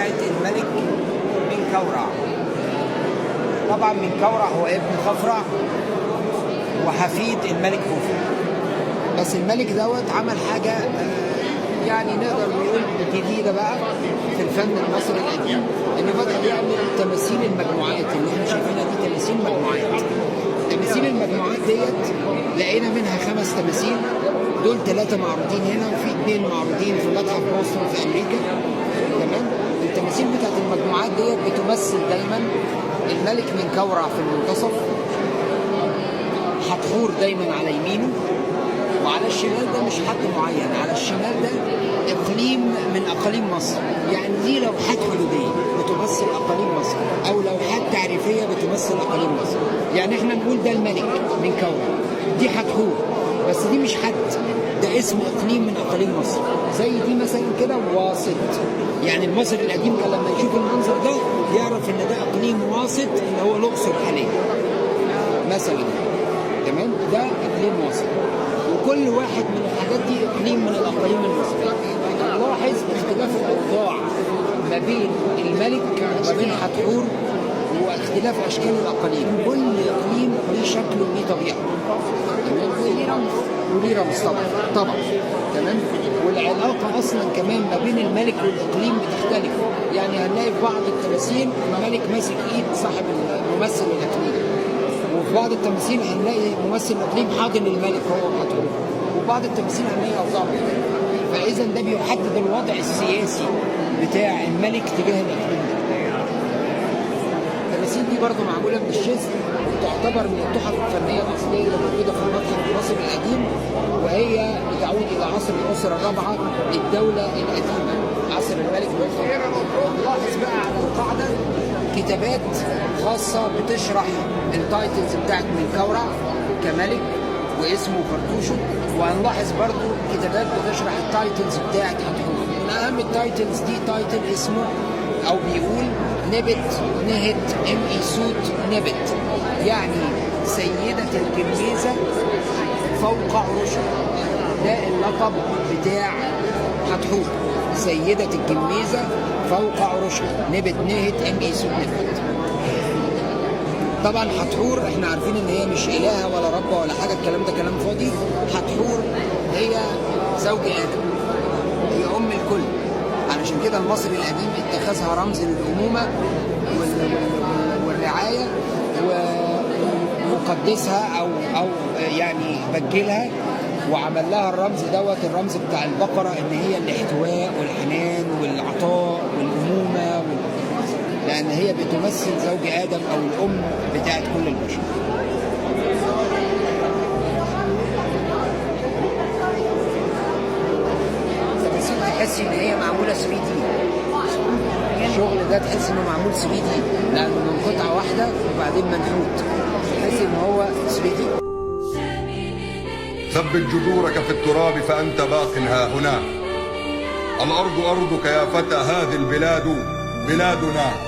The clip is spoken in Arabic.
بتاعت الملك من كورع. طبعا من كورع هو ابن خفرع وحفيد الملك خوفو. بس الملك دوت عمل حاجة يعني نقدر نقول جديدة بقى في الفن المصري القديم، إنه بدأ يعمل تماثيل المجموعات اللي احنا شايفينها دي، تماثيل مجموعات. تماثيل المجموعات ديت لقينا منها 5 تماثيل، دول 3 معروضين هنا وفي 2 معروضين في متحف بوسطن في أمريكا. تمام. التماثيل بتاعت المجموعات ديت بتمثل دايما الملك من كورع في المنتصف، حتحور دايما على يمينه، وعلى الشمال ده مش حد معين، على الشمال ده اقليم من اقاليم مصر. يعني دي لوحات حدوديه بتمثل اقاليم مصر، او لوحات تعريفيه بتمثل اقاليم مصر. يعني احنا نقول ده الملك من كورع، دي حتحور، بس دي مش حد، ده اسم اقليم من اقاليم مصر. زي دي مثلا كده واسط، يعني المصري القديم كان لما يشوف المنظر ده يعرف ان ده اقليم واسط اللي هو الاقصر حاليا مثلا. تمام. ده اقليم واسط، وكل واحد من الحاجات دي اقليم من الاقاليم المصريه. نلاحظ اختلاف الاوضاع ما بين الملك وما بين حتحور، واختلاف اشكال الاقاليم. كل اقليم ليه شكل وليه طبيعه، وليه رمز طبعا. تمام. والعلاقه اصلا كمان ما بين الملك والاقليم بتختلف. يعني هنلاقي في بعض التماثيل الملك ماسك ايد صاحب ممثل الاقليم، وفي بعض التماثيل هنلاقي ممثل الاقليم حاضن الملك هو وحتحور، وفي بعض التماثيل هنلاقي اوضاع كده. فاذا ده بيحدد الوضع السياسي بتاع الملك تجاه الاقليم. التماثيل دي برضه معموله من الشزن، وتعتبر من التحف الفنيه الاصليه اللي موجوده في المتحف المصري القديم، وهي بتعود الى عصر الاسره الرابعه للدوله القديمه، عصر الملك الوفا. نلاحظ بقى على القاعده كتابات خاصه بتشرح التايتلز بتاعت من كورع كملك واسمه فرتوشو، وهنلاحظ برضو كتابات بتشرح التايتلز بتاعت حتحور. من اهم التايتلز دي تايتل اسمه او بيقول نبت نهت سوت نبت، يعني سيدة الجميزة فوق عروشها. ده اللقب بتاع حتحور، سيدة الجميزة فوق عروشها، نبت نهت سوت نبت. طبعا حتحور احنا عارفين ان هي مش الهه ولا ربه ولا حاجه، الكلام ده كلام فاضي. حتحور هي زوج ادم، هي ام الكل. علشان كده المصري القديم اتخذها رمز للامومه والرعايه، وقدسها او يعني بجلها، وعمل لها الرمز دوت، الرمز بتاع البقره، ان هي الاحتواء والحنان والعطاء والامومه لأن هي بتمثل زوج آدم أو الأم بتاعت كل البشر. التماثيل تحس إن هي معمولة 3D. الشغل ده تحس إنه معمول 3D، لأنه من قطعة واحدة وبعدين منحوت، تحس إن هو 3D. ثبت جذورك في التراب فأنت باق ها هنا. الأرض أرضك يا فتى، هذه البلاد بلادنا.